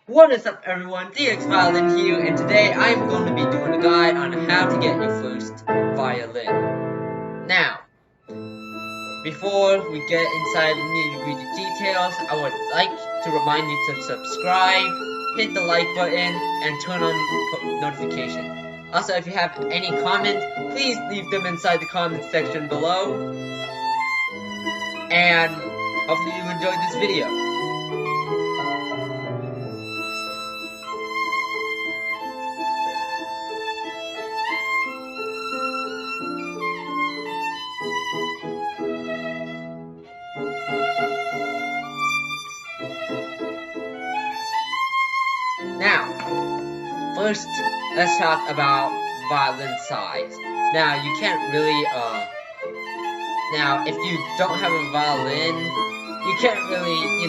What is up everyone, DX Violin here, and today I'm going to be doing a guide on how to get your first violin. Now, before we get inside the nitty-gritty details, I would like to remind you to subscribe, hit the like button, and turn on notifications. Also, if you have any comments, please leave them inside the comment section below, and hopefully you enjoyed this video. Now, first, let's talk about violin size. Now, you can't really, now, if you don't have a violin, you can't really,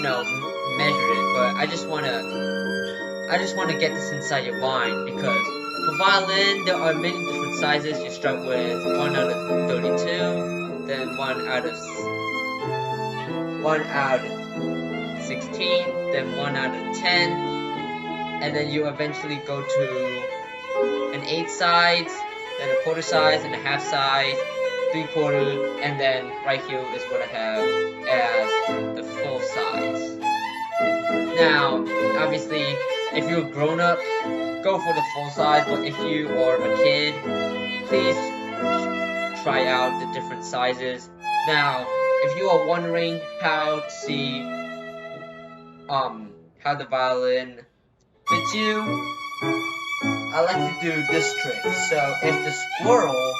measure it, but I just wanna get this inside your mind, because for violin, there are many different sizes. You start with 1 out of 32, then 1 out of 16, then 1 out of 10, and then you eventually go to an 8 size, then a quarter size, and a half size, 3/4, and then right here is what I have as the full size. Now, obviously, if you're grown up, go for the full size, but if you are a kid, please try out the different sizes. Now, if you are wondering how to see how the violin fits you, I like to do this trick. So if the squirrel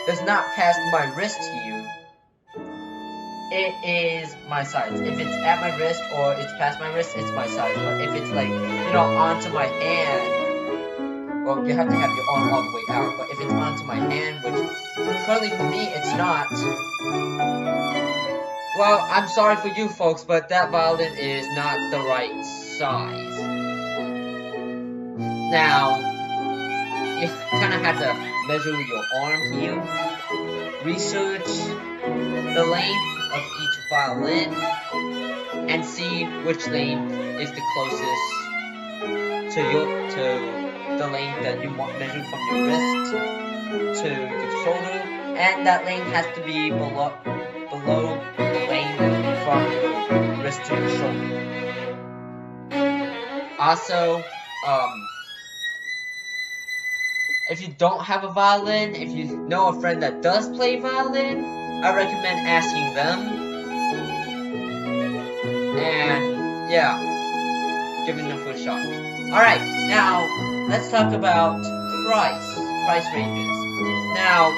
does not pass my wrist here, it is my size. If it's at my wrist or it's past my wrist, it's my size. But if it's like, onto my hand, well, you have to have your arm all the way out. But if it's onto my hand, which currently for me, it's not, well, I'm sorry for you folks, but that violin is not the right size. Now, you kind of have to measure your arm here, research the length of each violin, and see which length is the closest to the length that you want measured from your wrist to your shoulder, and that length has to be below the length from your wrist to your shoulder. Also, if you don't have a violin, if you know a friend that does play violin, I recommend asking them. And yeah, giving them a first shot. Alright, now let's talk about price ranges. Now,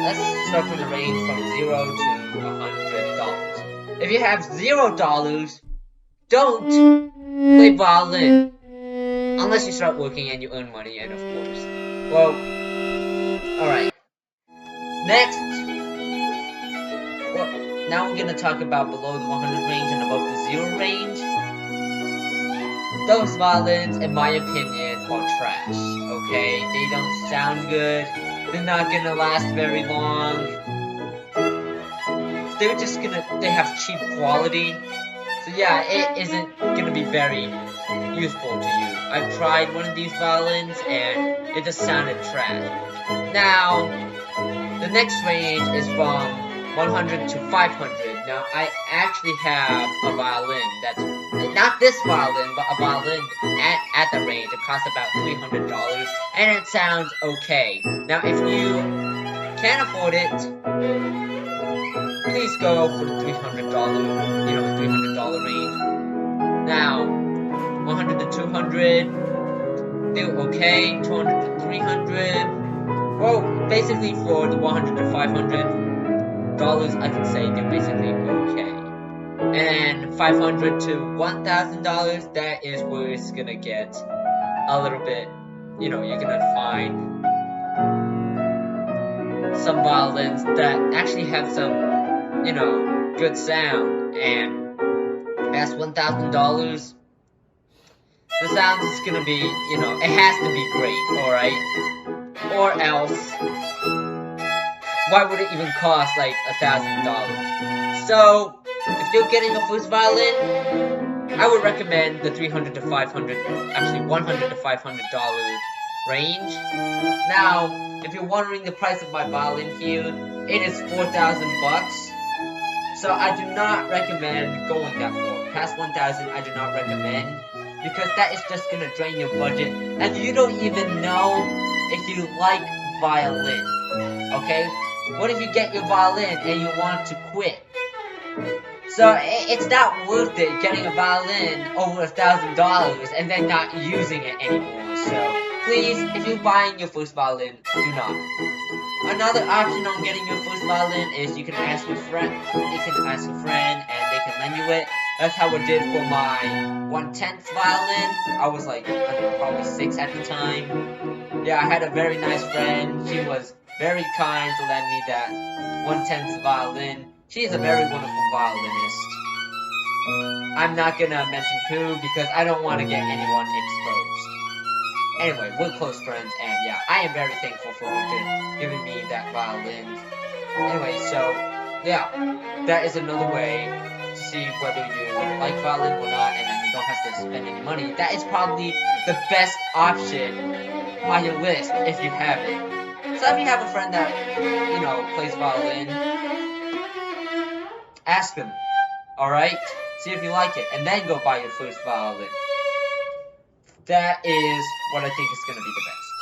let's start from the range from $0 to $100. If you have $0, don't play violin. Unless you start working and you earn money, and of course. Well, alright. Next, well, now we're gonna talk about below the 100 range and above the 0 range. Those violins, in my opinion, are trash, okay? They don't sound good. They're not gonna last very long. They have cheap quality. So yeah, it isn't gonna be very useful to you. I've tried one of these violins and it just sounded trash. Now, the next range is from 100 to 500. Now, I actually have a violin that's, not this violin, but a violin at the range. It costs about $300 and it sounds okay. Now, if you can't afford it, please go for the $300 range. Now, 100 to 200, they're okay. 200 to 300, well, basically for the 100 to 500 dollars, I can say they're basically okay. And 500 to $1,000, that is where it's gonna get a little bit, you're gonna find some violins that actually have some, good sound. And past $1,000, the sound is gonna be, it has to be great, alright? Or else, why would it even cost like $1,000? So, if you're getting a first violin, I would recommend the $300 to $500, actually $100 to $500 range. Now, if you're wondering the price of my violin here, it is 4,000 bucks. So I do not recommend going that far. Past 1,000, I do not recommend, because that is just gonna drain your budget, and you don't even know if you like violin. Okay? What if you get your violin and you want to quit? So it's not worth it getting a violin over $1,000 and then not using it anymore. So please, if you're buying your first violin, do not. Another option on getting your first violin is you can ask a friend. You can ask a friend and they can lend you it. That's how I did for my 1/10 violin. I was like, I don't know, probably 6 at the time. Yeah, I had a very nice friend. She was very kind to lend me that 1/10 violin. She is a very wonderful violinist. I'm not gonna mention who because I don't want to get anyone exposed. Anyway, we're close friends, and yeah, I am very thankful for her giving me that violin. Anyway, so yeah, that is another way to see whether you like violin or not, and then you don't have to spend any money. That is probably the best option on your list if you have it. So if you have a friend that, you know, plays violin, ask him, alright? See if you like it, and then go buy your first violin. That is what I think is going to be the best.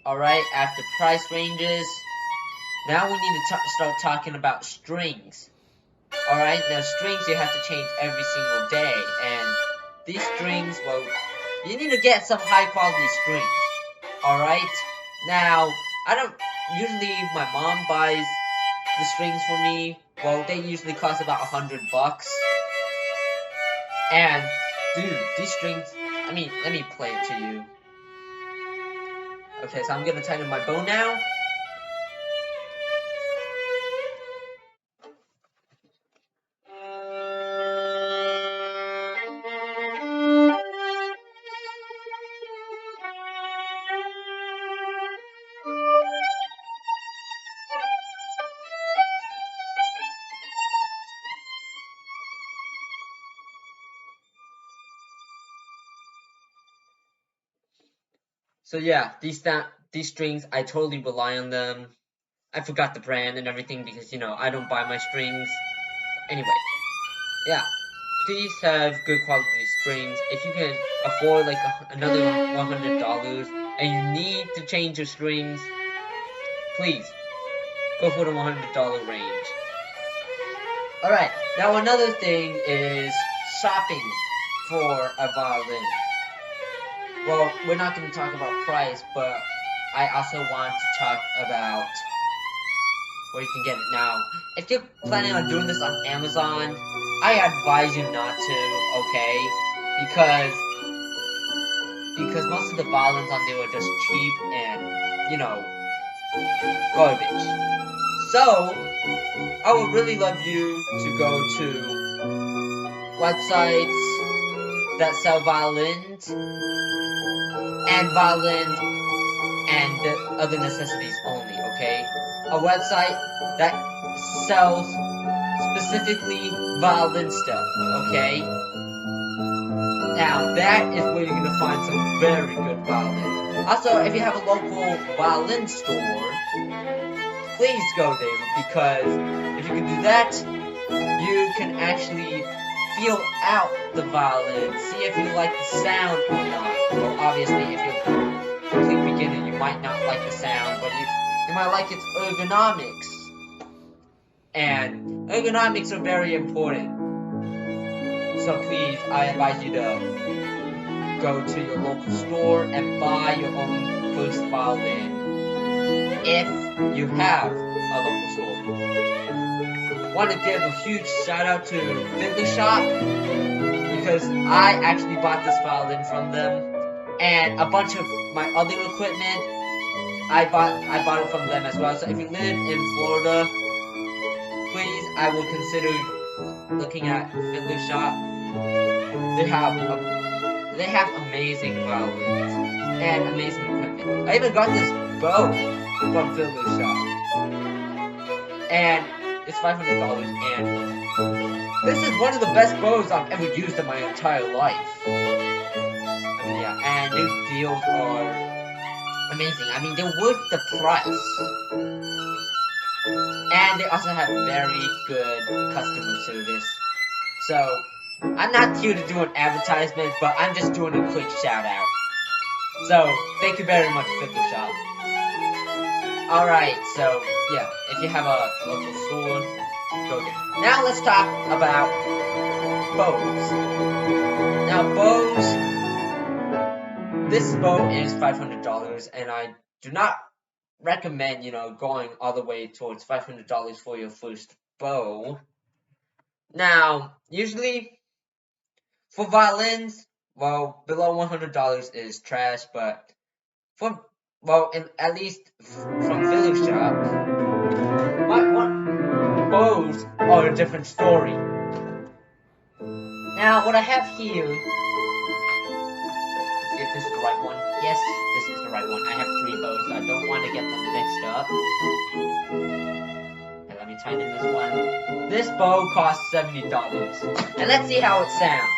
Alright, after price ranges, now we need to start talking about strings. Alright, now strings you have to change every single day, and these strings, well, you need to get some high quality strings. Alright, now, usually my mom buys the strings for me. Well, they usually cost about $100. And, dude, these strings, let me play it to you. Okay, so I'm gonna tighten my bow now. So yeah, these strings, I totally rely on them. I forgot the brand and everything because, you know, I don't buy my strings. Anyway, yeah, please have good quality strings. If you can afford like another $100 and you need to change your strings, please go for the $100 range. Alright, now another thing is shopping for a violin. Well, we're not going to talk about price, but I also want to talk about where you can get it now. If you're planning on doing this on Amazon, I advise you not to, okay? Because most of the violins on there are just cheap and, you know, garbage. So, I would really love you to go to websites that sell violins and the other necessities only, okay? A website that sells specifically violin stuff, okay? Now, that is where you're gonna find some very good violin. Also, if you have a local violin store, please go there, because if you can do that, you can actually feel out the violin, see if you like the sound or not. Well, obviously, if you're a complete beginner, you might not like the sound, but you might like its ergonomics. And ergonomics are very important. So please, I advise you to go to your local store and buy your own first violin if you have a local store. Want to give a huge shout out to Fiddler Shop, because I actually bought this violin from them, and a bunch of my other equipment I bought it from them as well. So if you live in Florida, please, I would consider looking at Fiddler Shop. They have amazing violins and amazing equipment. I even got this bow from Fiddler Shop. And It's $500, and this is one of the best bows I've ever used in my entire life. I mean, yeah, and new deals are amazing. I mean, they're worth the price. And they also have very good customer service. So, I'm not here to do an advertisement, but I'm just doing a quick shout out. So, thank you very much, Fickle Shop. Alright, so, yeah, if you have a local store, go there. Now let's talk about bows. Now, bows, this bow is $500, and I do not recommend, going all the way towards $500 for your first bow. Now, usually, for violins, well, below $100 is trash, but at least from Village Shop, bows are a different story. Now, what I have here, let's see if this is the right one. Yes, this is the right one. I have 3 bows, so I don't want to get them mixed up. And let me tighten this one. This bow costs $70. And let's see how it sounds.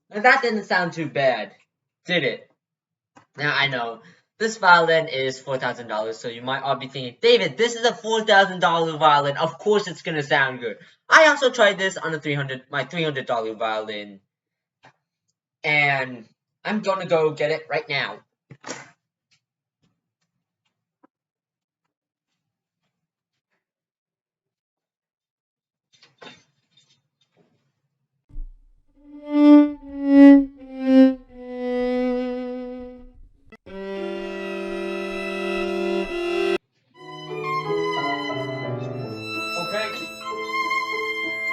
And that didn't sound too bad, did it? Now, I know, this violin is $4,000, so you might all be thinking, David, this is a $4,000 violin, of course it's gonna sound good. I also tried this on my $300 violin, and I'm gonna go get it right now. Okay,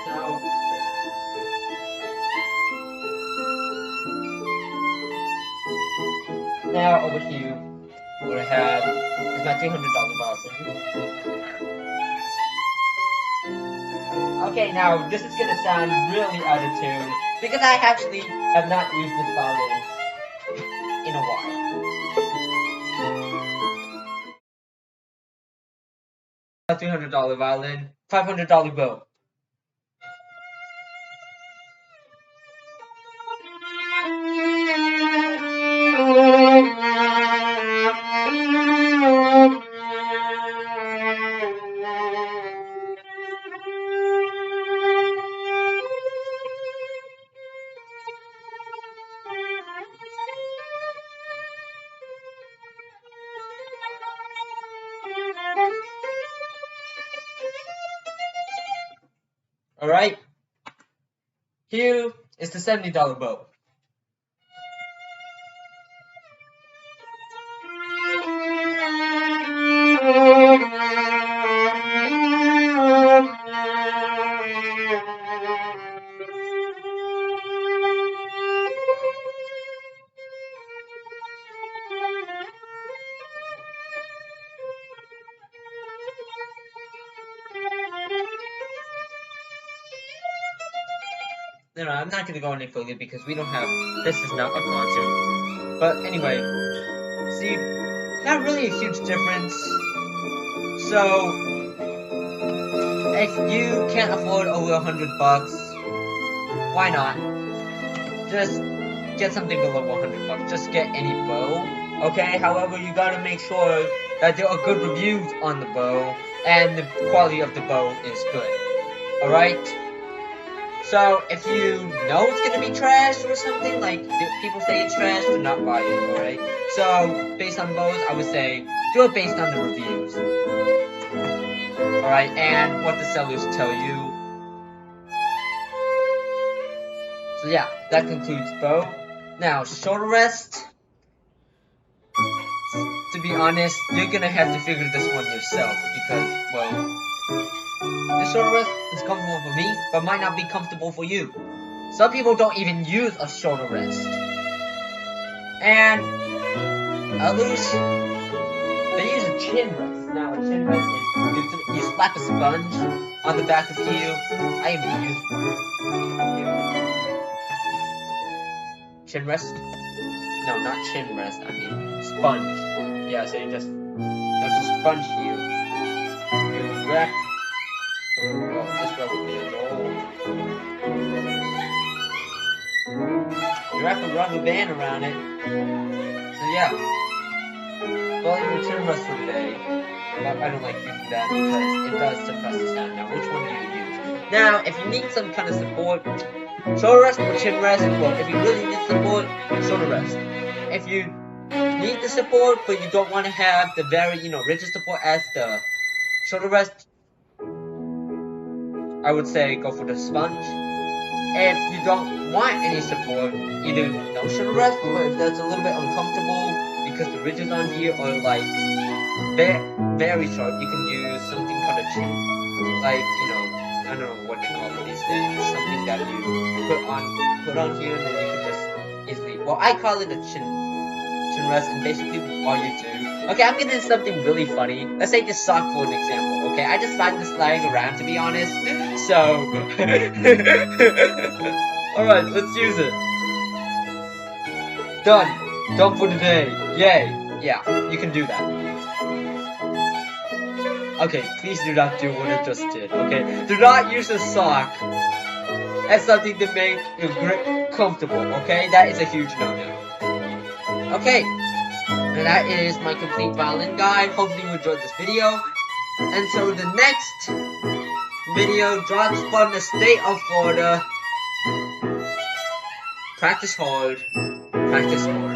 so now over here, what I have is my $300 violin. Okay, now this is gonna sound really out of tune because I actually have not used this violin in a while. A $300 violin, $500 bow. Alright, here is the $70 bow. You know, I'm not gonna go any further because we don't have. This is not a concert. But anyway, see, not really a huge difference. So, if you can't afford over $100, why not? Just get something below $100. Just get any bow. Okay. However, you gotta make sure that there are good reviews on the bow and the quality of the bow is good. All right. So if you know it's gonna be trash or something, like people say it's trash, do not buy it, alright? So based on bows, I would say do it based on the reviews. Alright, and what the sellers tell you. So yeah, that concludes bow. Now, shoulder rest. To be honest, you're gonna have to figure this one yourself because, well, the shoulder rest is comfortable for me, but might not be comfortable for you. Some people don't even use a shoulder rest. And others, they use a chin rest. Now, a chin rest is you slap a sponge on the back of you. I even use one. Chin rest? No, not chin rest. I mean sponge. Yeah, so you just sponge here. You wrap. Well, this rubber band old. You wrap a rubber band around it. So yeah. Well, your chin rest for today. But I don't like using that because it does suppress the sound. Now, which one do you use? Now, if you need some kind of support, shoulder rest or chin rest. Well, if you really need support, shoulder rest. If you need the support, but you don't want to have the very, rigid support as the shoulder rest, I would say go for the sponge. If you don't want any support, either no shoulder rest, or if that's a little bit uncomfortable because the ridges on here are like very sharp, you can use something called a chin, like I don't know what they call it these days. Something that you put on here, and then you can just easily. Well, I call it a chin rest, and basically all you do. Okay, I'm gonna do something really funny. Let's take this sock for an example. Okay, I just find this lying around, to be honest. So, all right, let's use it. Done for the day. Yay. Yeah, you can do that. Okay, please do not do what I just did, okay? Do not use a sock as something to make your grip comfortable, okay? That is a huge no-no. Okay, and that is my complete violin guide. Hopefully you enjoyed this video. Until the next video drops from the state of Florida, practice hard, practice hard.